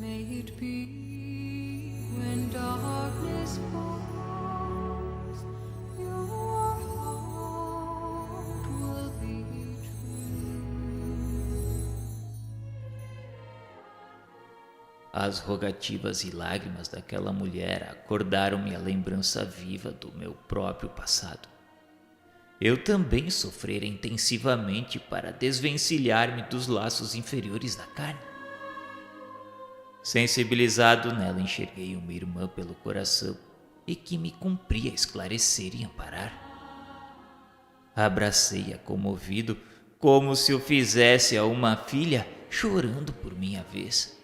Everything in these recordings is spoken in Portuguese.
May it be when darkness falls, your heart will be true. As rogativas e lágrimas daquela mulher acordaram-me a lembrança viva do meu próprio passado. Eu também sofrera intensivamente para desvencilhar-me dos laços inferiores da carne. Sensibilizado nela, enxerguei uma irmã pelo coração e que me cumpria esclarecer e amparar. Abracei-a comovido, como se o fizesse a uma filha, chorando por minha vez.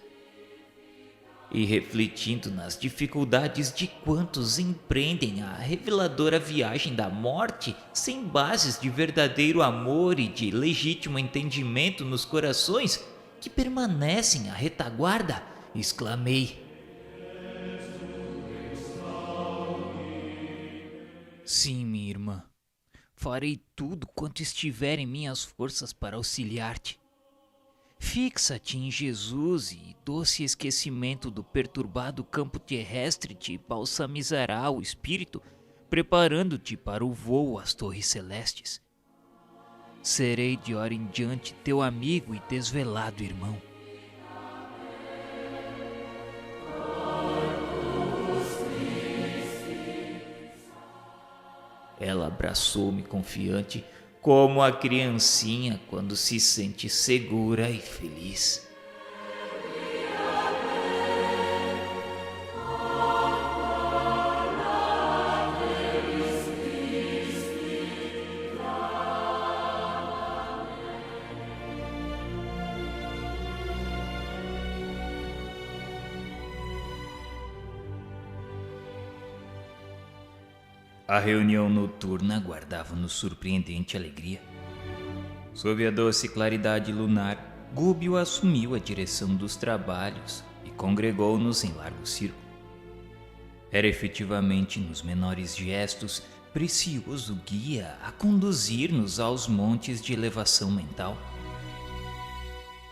E refletindo nas dificuldades de quantos empreendem a reveladora viagem da morte sem bases de verdadeiro amor e de legítimo entendimento nos corações que permanecem à retaguarda, exclamei: sim, minha irmã, farei tudo quanto estiver em minhas forças para auxiliar-te. Fixa-te em Jesus e doce esquecimento do perturbado campo terrestre te balsamizará o espírito, preparando-te para o voo às torres celestes. Serei de hora em diante teu amigo e desvelado irmão. Ela abraçou-me confiante, como a criancinha quando se sente segura e feliz. A reunião noturna aguardava-nos surpreendente alegria. Sob a doce claridade lunar, Gúbio assumiu a direção dos trabalhos e congregou-nos em largo círculo. Era efetivamente, nos menores gestos, precioso guia a conduzir-nos aos montes de elevação mental.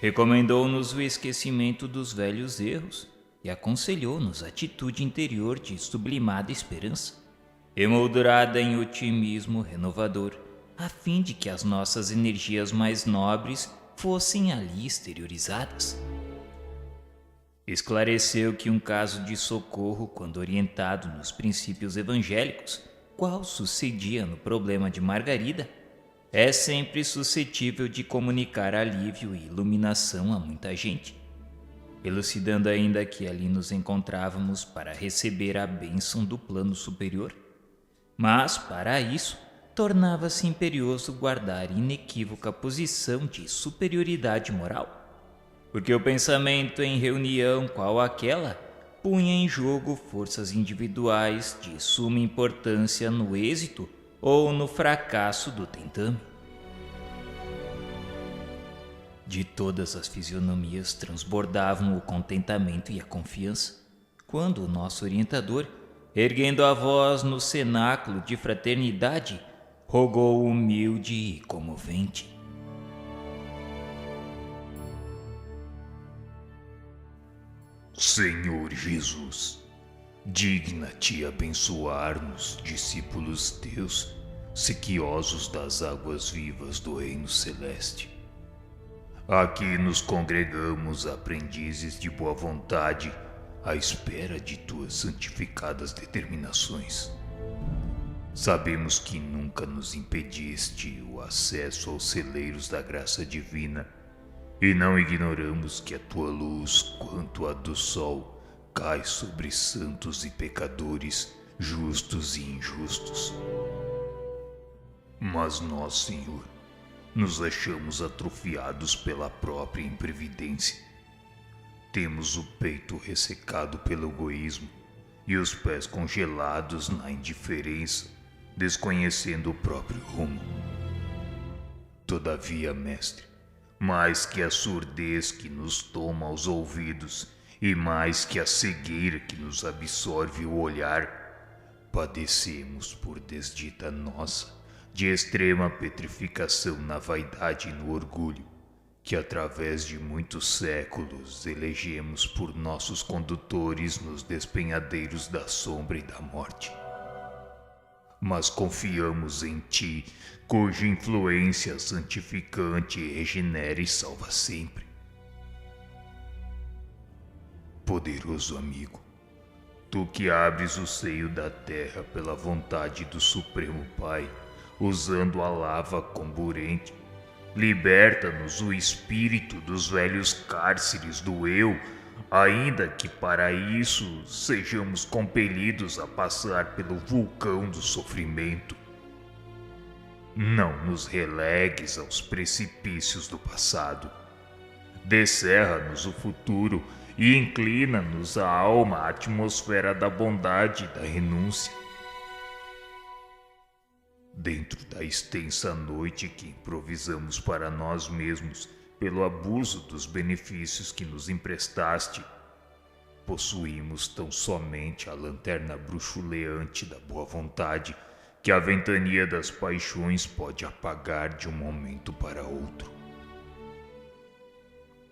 Recomendou-nos o esquecimento dos velhos erros e aconselhou-nos a atitude interior de sublimada esperança, emoldurada em otimismo renovador, a fim de que as nossas energias mais nobres fossem ali exteriorizadas. Esclareceu que um caso de socorro, quando orientado nos princípios evangélicos, qual sucedia no problema de Margarida, é sempre suscetível de comunicar alívio e iluminação a muita gente, elucidando ainda que ali nos encontrávamos para receber a bênção do plano superior. Mas, para isso, tornava-se imperioso guardar inequívoca posição de superioridade moral, porque o pensamento em reunião qual aquela punha em jogo forças individuais de suma importância no êxito ou no fracasso do tentame. De todas as fisionomias transbordavam o contentamento e a confiança, quando o nosso orientador, erguendo a voz no cenáculo de fraternidade, rogou humilde e comovente: Senhor Jesus, digna-te abençoar-nos, discípulos teus, sequiosos das águas vivas do reino celeste. Aqui nos congregamos aprendizes de boa vontade, à espera de tuas santificadas determinações. Sabemos que nunca nos impediste o acesso aos celeiros da graça divina, e não ignoramos que a tua luz, quanto a do sol, cai sobre santos e pecadores, justos e injustos. Mas nós, Senhor, nos achamos atrofiados pela própria imprevidência. Temos o peito ressecado pelo egoísmo e os pés congelados na indiferença, desconhecendo o próprio rumo. Todavia, mestre, mais que a surdez que nos toma os ouvidos e mais que a cegueira que nos absorve o olhar, padecemos por desdita nossa de extrema petrificação na vaidade e no orgulho, que através de muitos séculos elegemos por nossos condutores nos despenhadeiros da sombra e da morte. Mas confiamos em Ti, cuja influência santificante regenera e salva sempre. Poderoso amigo, Tu que abres o seio da terra pela vontade do Supremo Pai, usando a lava comburente, liberta-nos o espírito dos velhos cárceres do eu, ainda que para isso sejamos compelidos a passar pelo vulcão do sofrimento. Não nos relegues aos precipícios do passado. Descerra-nos o futuro e inclina-nos a alma à atmosfera da bondade e da renúncia. Dentro da extensa noite que improvisamos para nós mesmos pelo abuso dos benefícios que nos emprestaste, possuímos tão somente a lanterna bruxuleante da boa vontade que a ventania das paixões pode apagar de um momento para outro.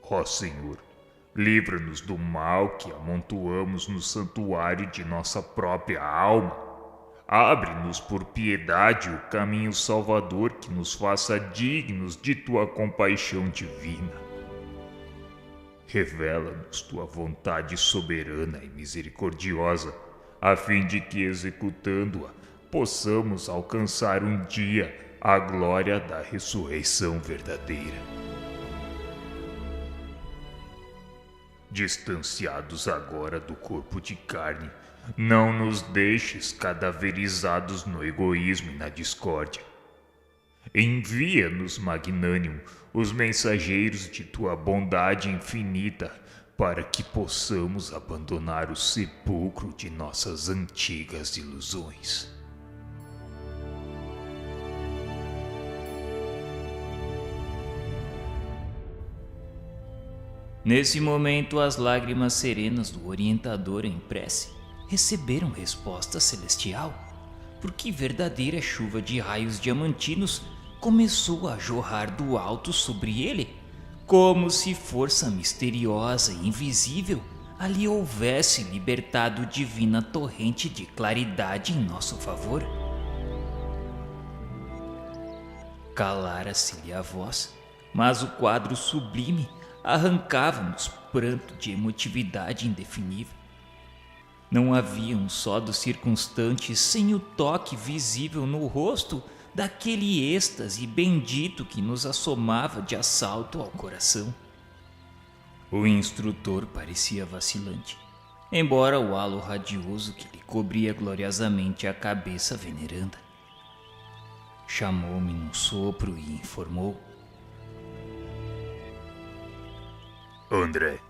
Ó Senhor, livra-nos do mal que amontoamos no santuário de nossa própria alma. Abre-nos por piedade o caminho salvador que nos faça dignos de Tua compaixão divina. Revela-nos Tua vontade soberana e misericordiosa, a fim de que, executando-a, possamos alcançar um dia a glória da ressurreição verdadeira. Distanciados agora do corpo de carne, não nos deixes cadaverizados no egoísmo e na discórdia. Envia-nos, magnânimo, os mensageiros de Tua bondade infinita, para que possamos abandonar o sepulcro de nossas antigas ilusões. Nesse momento, as lágrimas serenas do orientador em prece receberam resposta celestial, porque verdadeira chuva de raios diamantinos começou a jorrar do alto sobre ele, como se força misteriosa e invisível ali houvesse libertado divina torrente de claridade em nosso favor. Calara-se-lhe a voz, mas o quadro sublime arrancava-nos pranto de emotividade indefinível. Não havia um só dos circunstantes sem o toque visível no rosto daquele êxtase bendito que nos assomava de assalto ao coração. O instrutor parecia vacilante, embora o halo radioso que lhe cobria gloriosamente a cabeça veneranda. Chamou-me num sopro e informou: André,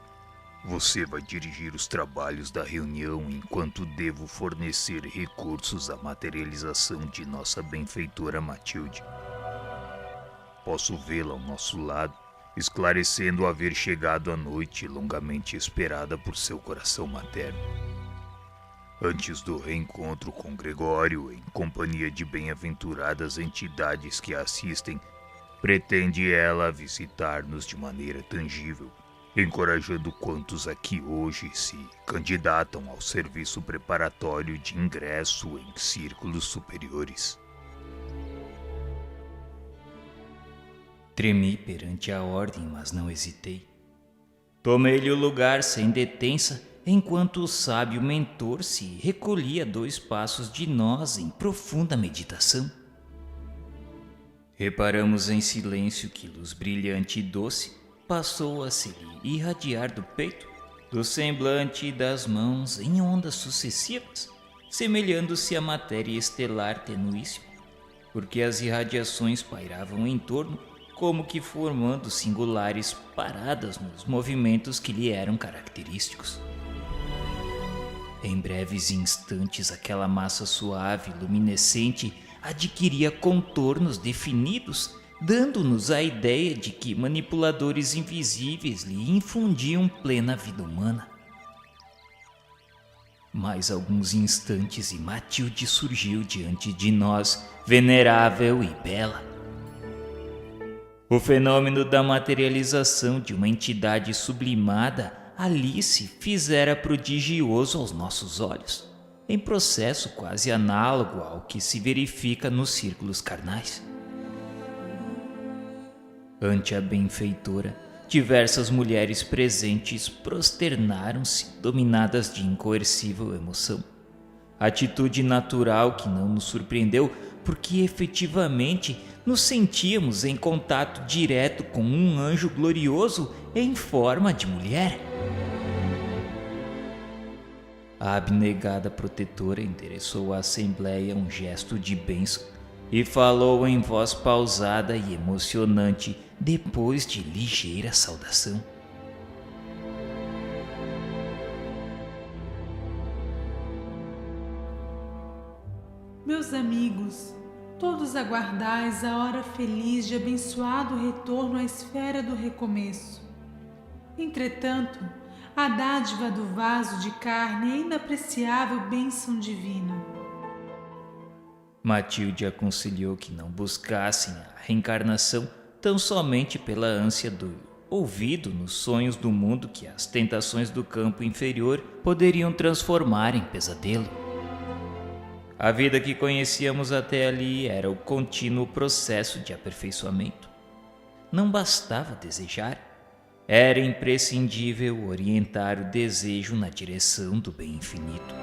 você vai dirigir os trabalhos da reunião enquanto devo fornecer recursos à materialização de nossa benfeitora Matilde. Posso vê-la ao nosso lado, esclarecendo haver chegado a noite longamente esperada por seu coração materno. Antes do reencontro com Gregório, em companhia de bem-aventuradas entidades que a assistem, pretende ela visitar-nos de maneira tangível, encorajando quantos aqui hoje se candidatam ao serviço preparatório de ingresso em círculos superiores. Tremi perante a ordem, mas não hesitei. Tomei-lhe o lugar sem detença, enquanto o sábio mentor se recolhia 2 passos de nós em profunda meditação. Reparamos em silêncio que luz brilhante e doce passou a se lhe irradiar do peito, do semblante e das mãos em ondas sucessivas, semelhando-se à matéria estelar tenuíssima, porque as irradiações pairavam em torno, como que formando singulares paradas nos movimentos que lhe eram característicos. Em breves instantes, aquela massa suave e luminescente adquiria contornos definidos, dando-nos a ideia de que manipuladores invisíveis lhe infundiam plena vida humana. Mais alguns instantes e Matilde surgiu diante de nós, venerável e bela. O fenômeno da materialização de uma entidade sublimada ali se fizera prodigioso aos nossos olhos, em processo quase análogo ao que se verifica nos círculos carnais. Ante a benfeitora, diversas mulheres presentes prosternaram-se, dominadas de incoercível emoção. Atitude natural que não nos surpreendeu, porque efetivamente nos sentíamos em contato direto com um anjo glorioso em forma de mulher. A abnegada protetora endereçou à assembleia um gesto de bênção e falou em voz pausada e emocionante depois de ligeira saudação. Meus amigos, todos aguardais a hora feliz de abençoado retorno à esfera do recomeço. Entretanto, a dádiva do vaso de carne é inapreciável bênção divina. Matilde aconselhou que não buscassem a reencarnação tão somente pela ânsia do ouvido nos sonhos do mundo que as tentações do campo inferior poderiam transformar em pesadelo. A vida que conhecíamos até ali era o contínuo processo de aperfeiçoamento. Não bastava desejar, era imprescindível orientar o desejo na direção do bem infinito.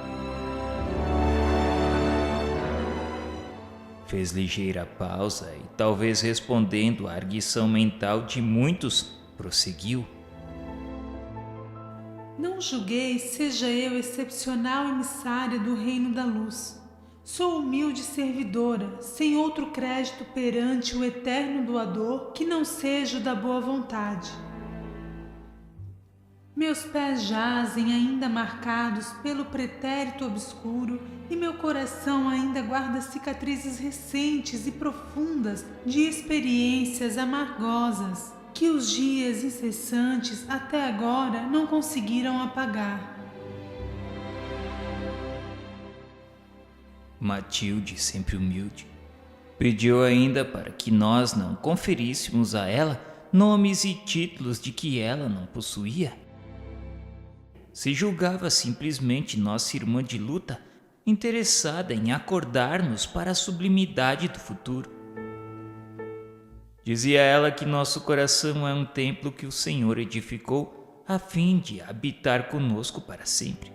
Fez ligeira pausa e, talvez respondendo à arguição mental de muitos, prosseguiu. Não julgueis seja eu excepcional emissária do reino da luz. Sou humilde servidora, sem outro crédito perante o eterno doador que não seja o da boa vontade. Meus pés jazem ainda marcados pelo pretérito obscuro e meu coração ainda guarda cicatrizes recentes e profundas de experiências amargosas que os dias incessantes até agora não conseguiram apagar. Matilde, sempre humilde, pediu ainda para que nós não conferíssemos a ela nomes e títulos de que ela não possuía. Se julgava simplesmente nossa irmã de luta, interessada em acordar-nos para a sublimidade do futuro. Dizia ela que nosso coração é um templo que o Senhor edificou a fim de habitar conosco para sempre.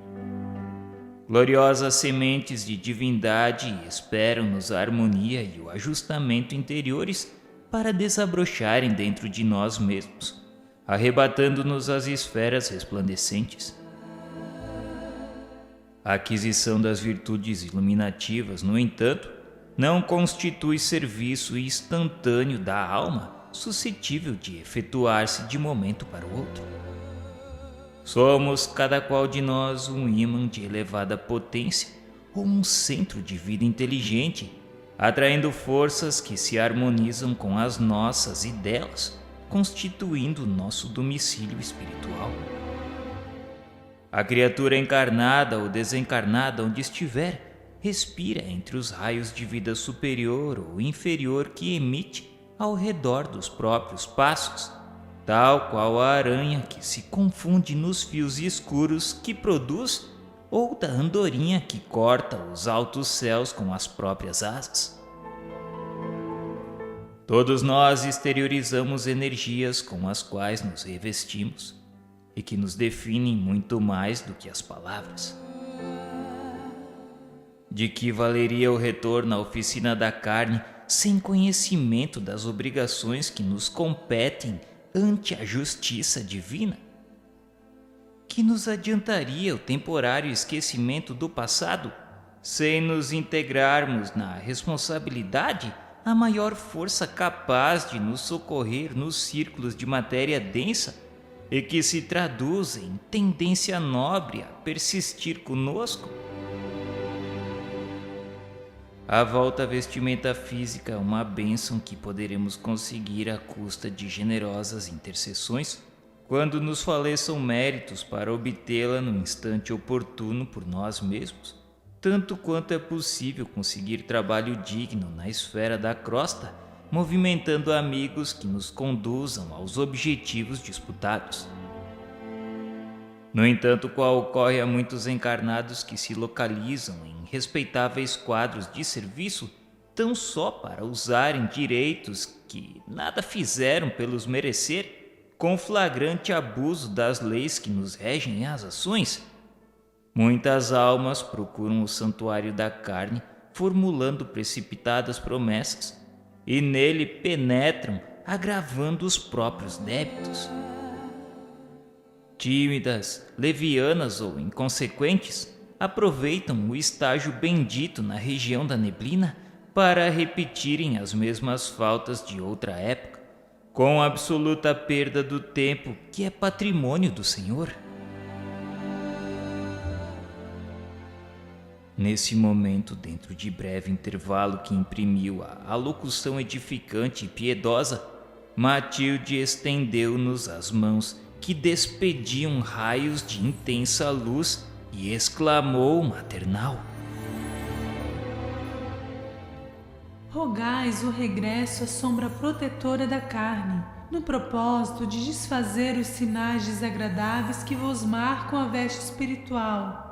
Gloriosas sementes de divindade esperam-nos a harmonia e o ajustamento interiores para desabrocharem dentro de nós mesmos, arrebatando-nos as esferas resplandecentes. A aquisição das virtudes iluminativas, no entanto, não constitui serviço instantâneo da alma suscetível de efetuar-se de momento para o outro. Somos, cada qual de nós, um ímã de elevada potência ou um centro de vida inteligente, atraindo forças que se harmonizam com as nossas e delas, constituindo nosso domicílio espiritual. A criatura encarnada ou desencarnada onde estiver, respira entre os raios de vida superior ou inferior que emite ao redor dos próprios passos, tal qual a aranha que se confunde nos fios escuros que produz, ou da andorinha que corta os altos céus com as próprias asas. Todos nós exteriorizamos energias com as quais nos revestimos e que nos definem muito mais do que as palavras. De que valeria o retorno à oficina da carne sem conhecimento das obrigações que nos competem ante a justiça divina? Que nos adiantaria o temporário esquecimento do passado, sem nos integrarmos na responsabilidade, a maior força capaz de nos socorrer nos círculos de matéria densa e que se traduz em tendência nobre a persistir conosco? A volta à vestimenta física é uma bênção que poderemos conseguir à custa de generosas intercessões, quando nos faleçam méritos para obtê-la no instante oportuno por nós mesmos, tanto quanto é possível conseguir trabalho digno na esfera da crosta movimentando amigos que nos conduzam aos objetivos disputados. No entanto, qual ocorre a muitos encarnados que se localizam em respeitáveis quadros de serviço tão só para usarem direitos que nada fizeram pelos merecer, com flagrante abuso das leis que nos regem as ações, muitas almas procuram o santuário da carne, formulando precipitadas promessas, e nele penetram, agravando os próprios débitos. Tímidas, levianas ou inconsequentes, aproveitam o estágio bendito na região da neblina para repetirem as mesmas faltas de outra época, com absoluta perda do tempo que é patrimônio do Senhor. Nesse momento, dentro de breve intervalo que imprimiu a alocução edificante e piedosa, Matilde estendeu-nos as mãos que despediam raios de intensa luz e exclamou maternal: Rogais o regresso à sombra protetora da carne, no propósito de desfazer os sinais desagradáveis que vos marcam a veste espiritual.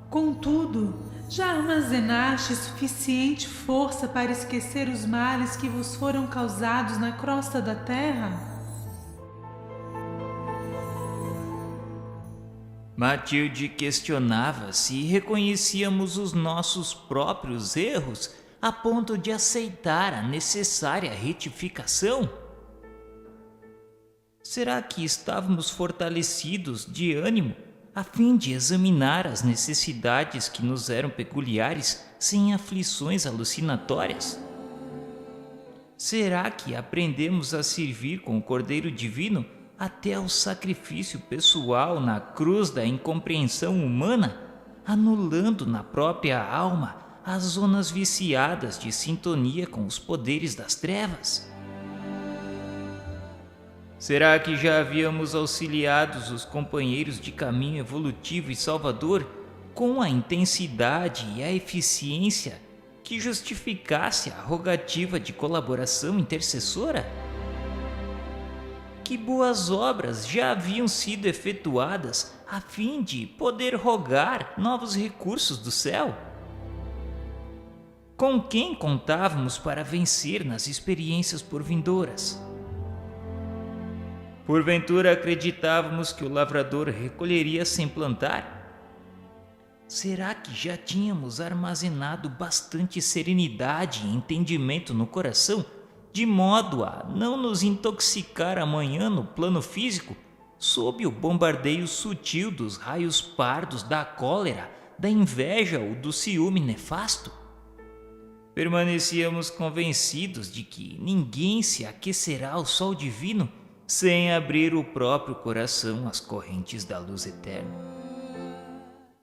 Contudo, já armazenaste suficiente força para esquecer os males que vos foram causados na crosta da terra? Matilde questionava se reconhecíamos os nossos próprios erros a ponto de aceitar a necessária retificação. Será que estávamos fortalecidos de ânimo a fim de examinar as necessidades que nos eram peculiares sem aflições alucinatórias? Será que aprendemos a servir com o Cordeiro Divino até ao sacrifício pessoal na cruz da incompreensão humana, anulando na própria alma as zonas viciadas de sintonia com os poderes das trevas? Será que já havíamos auxiliados os companheiros de caminho evolutivo e salvador com a intensidade e a eficiência que justificasse a rogativa de colaboração intercessora? Que boas obras já haviam sido efetuadas a fim de poder rogar novos recursos do céu? Com quem contávamos para vencer nas experiências por vindouras? Porventura acreditávamos que o lavrador recolheria sem plantar? Será que já tínhamos armazenado bastante serenidade e entendimento no coração, de modo a não nos intoxicar amanhã no plano físico, sob o bombardeio sutil dos raios pardos da cólera, da inveja ou do ciúme nefasto? Permanecíamos convencidos de que ninguém se aquecerá ao sol divino sem abrir o próprio coração às correntes da luz eterna.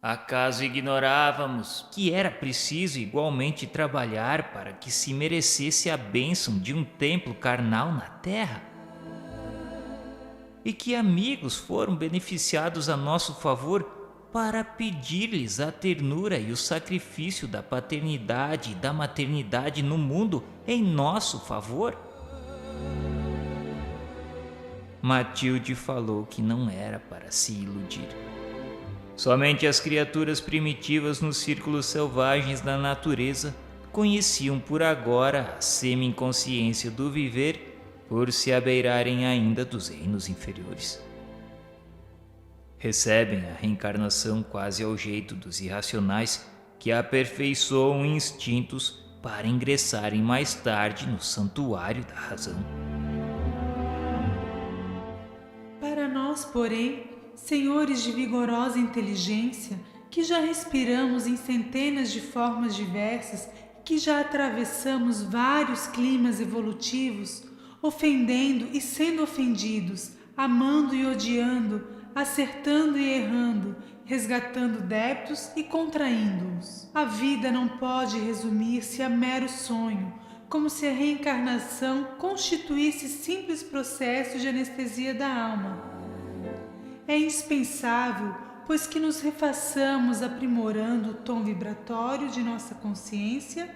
Acaso ignorávamos que era preciso igualmente trabalhar para que se merecesse a bênção de um templo carnal na terra? E que amigos foram beneficiados a nosso favor para pedir-lhes a ternura e o sacrifício da paternidade e da maternidade no mundo em nosso favor? Matilde falou que não era para se iludir. Somente as criaturas primitivas nos círculos selvagens da natureza conheciam por agora a semi-inconsciência do viver por se abeirarem ainda dos reinos inferiores. Recebem a reencarnação quase ao jeito dos irracionais que aperfeiçoam instintos para ingressarem mais tarde no santuário da razão. Para nós, porém, senhores de vigorosa inteligência, que já respiramos em centenas de formas diversas, que já atravessamos vários climas evolutivos, ofendendo e sendo ofendidos, amando e odiando, acertando e errando, resgatando débitos e contraindo-os. A vida não pode resumir-se a mero sonho, como se a reencarnação constituísse simples processo de anestesia da alma. É indispensável, pois que nos refaçamos aprimorando o tom vibratório de nossa consciência,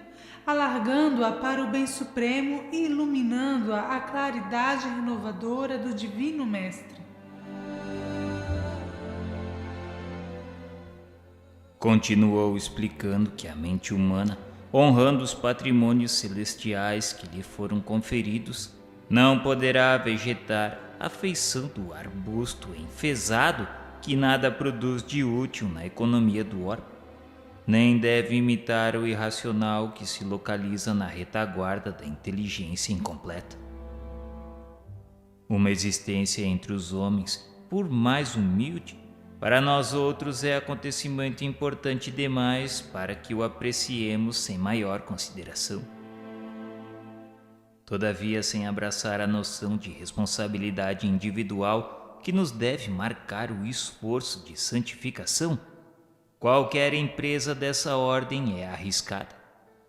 alargando-a para o bem supremo e iluminando-a à claridade renovadora do Divino Mestre. Continuou explicando que a mente humana, honrando os patrimônios celestiais que lhe foram conferidos, não poderá vegetar à feição do arbusto enfezado que nada produz de útil na economia do orbe, nem deve imitar o irracional que se localiza na retaguarda da inteligência incompleta. Uma existência entre os homens, por mais humilde, para nós outros é acontecimento importante demais para que o apreciemos sem maior consideração. Todavia, sem abraçar a noção de responsabilidade individual que nos deve marcar o esforço de santificação, qualquer empresa dessa ordem é arriscada,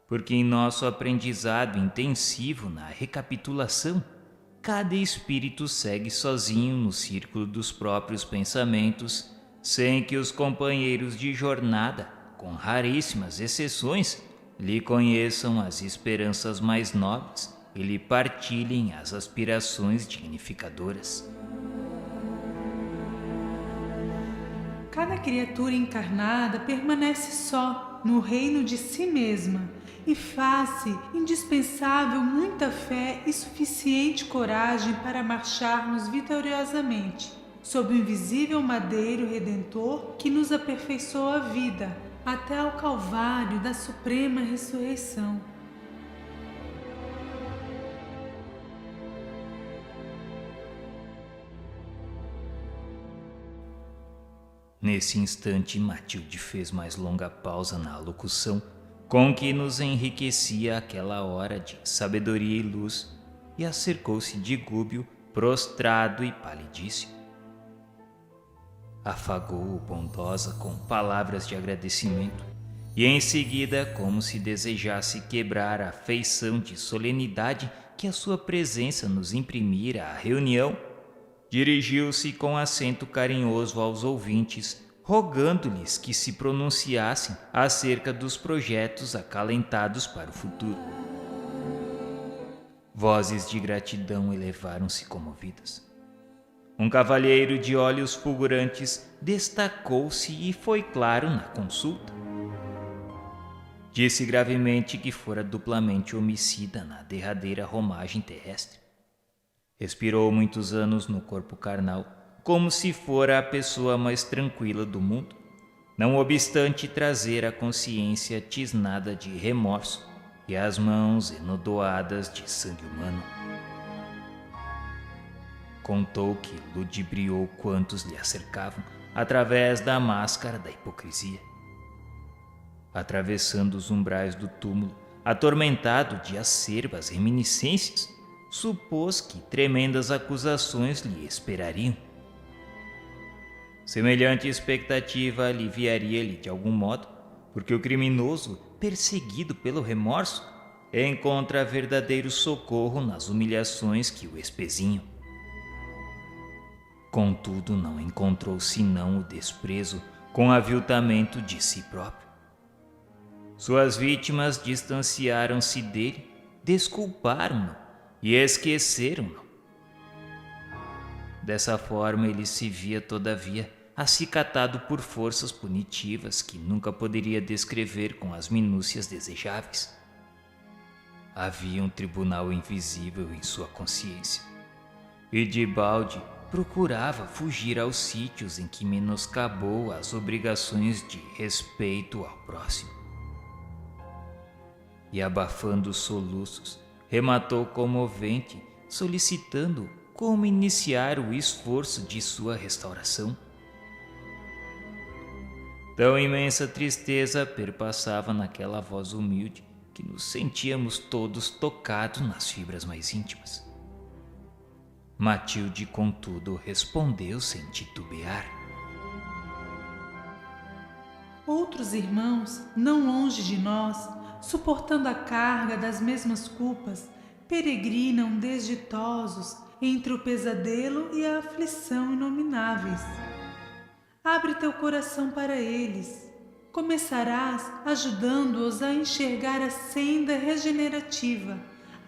porque em nosso aprendizado intensivo na recapitulação, cada espírito segue sozinho no círculo dos próprios pensamentos, sem que os companheiros de jornada, com raríssimas exceções, lhe conheçam as esperanças mais nobres e lhe partilhem as aspirações dignificadoras. Cada criatura encarnada permanece só no reino de si mesma e faz-se indispensável muita fé e suficiente coragem para marcharmos vitoriosamente sob o invisível madeiro redentor que nos aperfeiçoa a vida até ao Calvário da Suprema Ressurreição. Nesse instante, Matilde fez mais longa pausa na alocução, com que nos enriquecia aquela hora de sabedoria e luz, e acercou-se de Gúbio, prostrado e palidíssimo. Afagou-o bondosa com palavras de agradecimento, e em seguida, como se desejasse quebrar a feição de solenidade que a sua presença nos imprimira à reunião, dirigiu-se com acento carinhoso aos ouvintes, rogando-lhes que se pronunciassem acerca dos projetos acalentados para o futuro. Vozes de gratidão elevaram-se comovidas. Um cavalheiro de olhos fulgurantes destacou-se e foi claro na consulta. Disse gravemente que fora duplamente homicida na derradeira romagem terrestre. Expirou muitos anos no corpo carnal, como se fora a pessoa mais tranquila do mundo, não obstante trazer a consciência tisnada de remorso e as mãos enodoadas de sangue humano. Contou que ludibriou quantos lhe acercavam através da máscara da hipocrisia. Atravessando os umbrais do túmulo, atormentado de acerbas reminiscências, supôs que tremendas acusações lhe esperariam. Semelhante expectativa aliviaria-lhe de algum modo, porque o criminoso, perseguido pelo remorso, encontra verdadeiro socorro nas humilhações que o espezinham. Contudo, não encontrou senão o desprezo com aviltamento de si próprio. Suas vítimas distanciaram-se dele, desculparam-no e esqueceram-no. Dessa forma, ele se via, todavia, acicatado por forças punitivas que nunca poderia descrever com as minúcias desejáveis. Havia um tribunal invisível em sua consciência, e debalde procurava fugir aos sítios em que menoscabou as obrigações de respeito ao próximo. E abafando os soluços, rematou comovente, solicitando como iniciar o esforço de sua restauração. Tão imensa tristeza perpassava naquela voz humilde que nos sentíamos todos tocados nas fibras mais íntimas. Matilde, contudo, respondeu sem titubear. Outros irmãos, não longe de nós, suportando a carga das mesmas culpas, peregrinam desditosos entre o pesadelo e a aflição inomináveis. Abre teu coração para eles. Começarás ajudando-os a enxergar a senda regenerativa,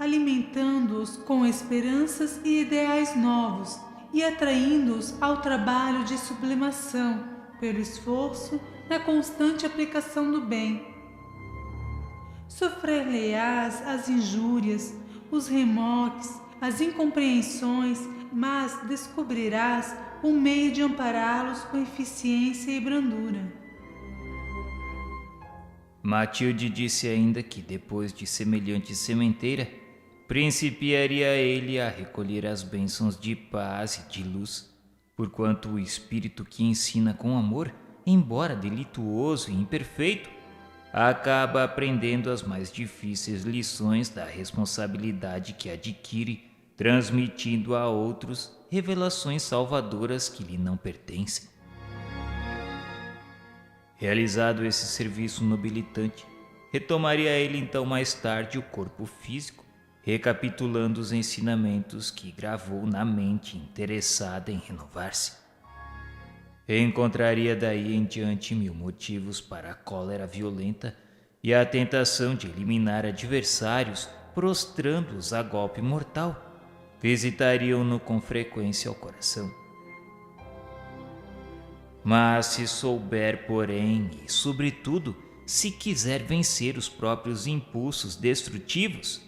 alimentando-os com esperanças e ideais novos e atraindo-os ao trabalho de sublimação, pelo esforço na constante aplicação do bem. Sofrer-lhe-ás as injúrias, os remoques, as incompreensões, mas descobrirás o meio de ampará-los com eficiência e brandura. Matilde disse ainda que depois de semelhante sementeira, principiaria ele a recolher as bênçãos de paz e de luz, porquanto o espírito que ensina com amor, embora delituoso e imperfeito, acaba aprendendo as mais difíceis lições da responsabilidade que adquire, transmitindo a outros revelações salvadoras que lhe não pertencem. Realizado esse serviço nobilitante, retomaria ele então mais tarde o corpo físico, recapitulando os ensinamentos que gravou na mente interessada em renovar-se. Encontraria daí em diante 1000 motivos para a cólera violenta e a tentação de eliminar adversários, prostrando-os a golpe mortal. Visitariam-no com frequência ao coração. Mas se souber, porém, e sobretudo, se quiser vencer os próprios impulsos destrutivos,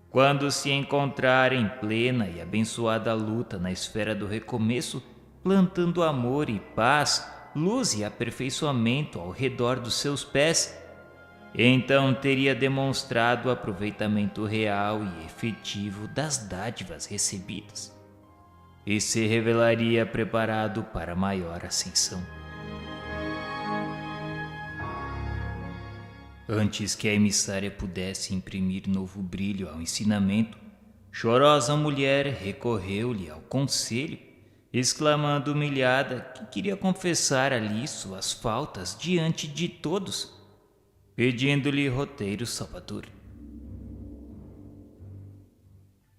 quando se encontrar em plena e abençoada luta na esfera do recomeço, plantando amor e paz, luz e aperfeiçoamento ao redor dos seus pés, então teria demonstrado o aproveitamento real e efetivo das dádivas recebidas e se revelaria preparado para maior ascensão. Antes que a emissária pudesse imprimir novo brilho ao ensinamento, chorosa mulher recorreu-lhe ao conselho, exclamando humilhada que queria confessar ali suas faltas diante de todos, pedindo-lhe roteiro salvador.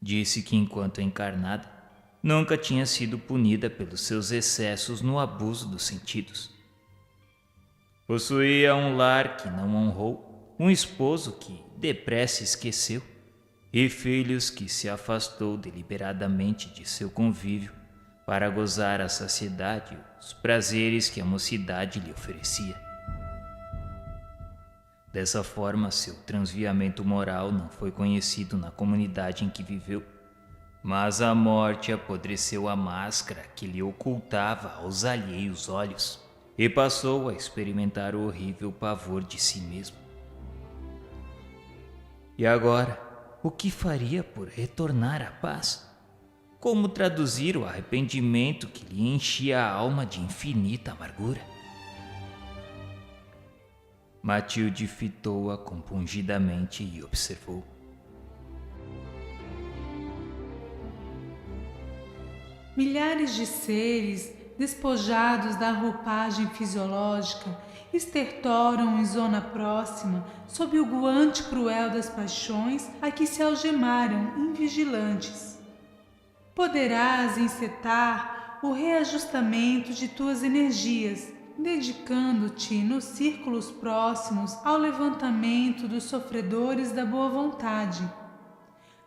Disse que enquanto encarnada, nunca tinha sido punida pelos seus excessos no abuso dos sentidos. Possuía um lar que não honrou, um esposo que depressa esqueceu, e filhos que se afastou deliberadamente de seu convívio para gozar a saciedade e os prazeres que a mocidade lhe oferecia. Dessa forma, seu transviamento moral não foi conhecido na comunidade em que viveu, mas a morte apodreceu a máscara que lhe ocultava aos alheios olhos e passou a experimentar o horrível pavor de si mesmo. E agora, o que faria por retornar à paz? Como traduzir o arrependimento que lhe enchia a alma de infinita amargura? Matilde fitou-a compungidamente e observou. Milhares de seres, despojados da roupagem fisiológica, estertoram em zona próxima sob o guante cruel das paixões a que se algemaram invigilantes. Poderás encetar o reajustamento de tuas energias, dedicando-te nos círculos próximos ao levantamento dos sofredores da boa vontade.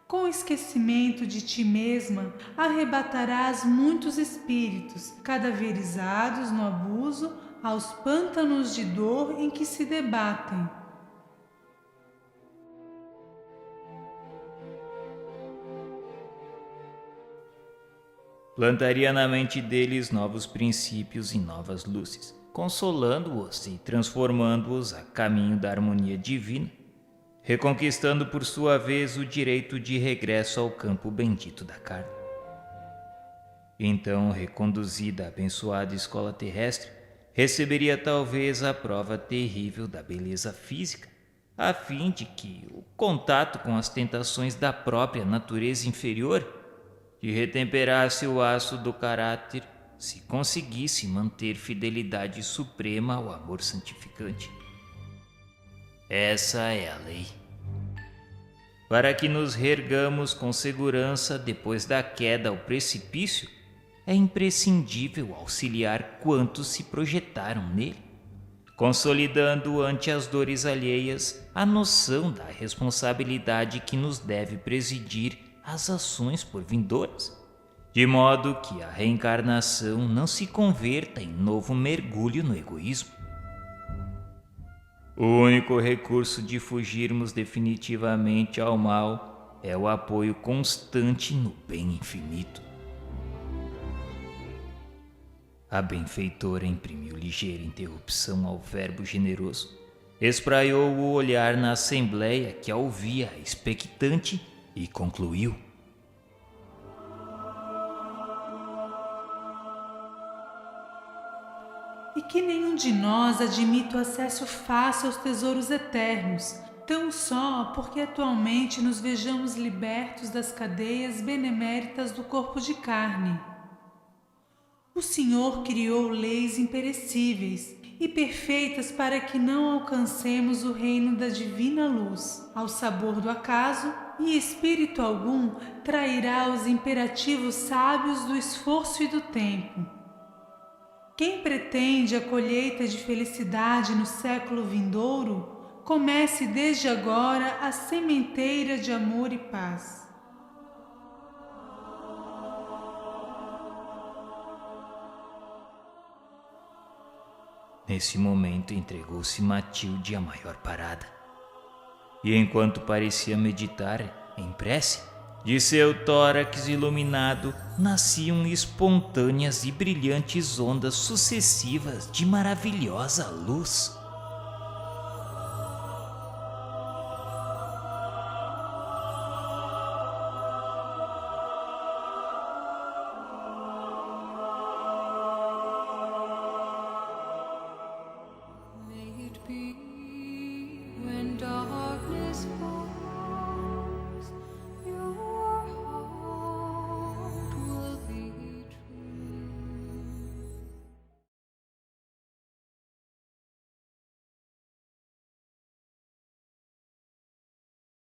Com o esquecimento de ti mesma, arrebatarás muitos espíritos, cadaverizados no abuso, aos pântanos de dor em que se debatem. Plantaria na mente deles novos princípios e novas luzes, consolando-os e transformando-os a caminho da harmonia divina, reconquistando por sua vez o direito de regresso ao campo bendito da carne. Então, reconduzida à abençoada escola terrestre, receberia talvez a prova terrível da beleza física, a fim de que o contato com as tentações da própria natureza inferior lhe retemperasse o aço do caráter, se conseguisse manter fidelidade suprema ao amor santificante. Essa é a lei. Para que nos reergamos com segurança depois da queda ao precipício, é imprescindível auxiliar quantos se projetaram nele, consolidando ante as dores alheias a noção da responsabilidade que nos deve presidir as ações por vindouras, de modo que a reencarnação não se converta em novo mergulho no egoísmo. O único recurso de fugirmos definitivamente ao mal é o apoio constante no bem infinito. A benfeitora imprimiu ligeira interrupção ao verbo generoso, espraiou o olhar na assembleia que a ouvia expectante e concluiu: E que nenhum de nós admita o acesso fácil aos tesouros eternos, tão só porque atualmente nos vejamos libertos das cadeias beneméritas do corpo de carne. O Senhor criou leis imperecíveis e perfeitas para que não alcancemos o reino da divina luz, ao sabor do acaso, e espírito algum trairá os imperativos sábios do esforço e do tempo. Quem pretende a colheita de felicidade no século vindouro, comece desde agora a sementeira de amor e paz. Nesse momento entregou-se Matilde à maior parada. E enquanto parecia meditar em prece, de seu tórax iluminado nasciam espontâneas e brilhantes ondas sucessivas de maravilhosa luz.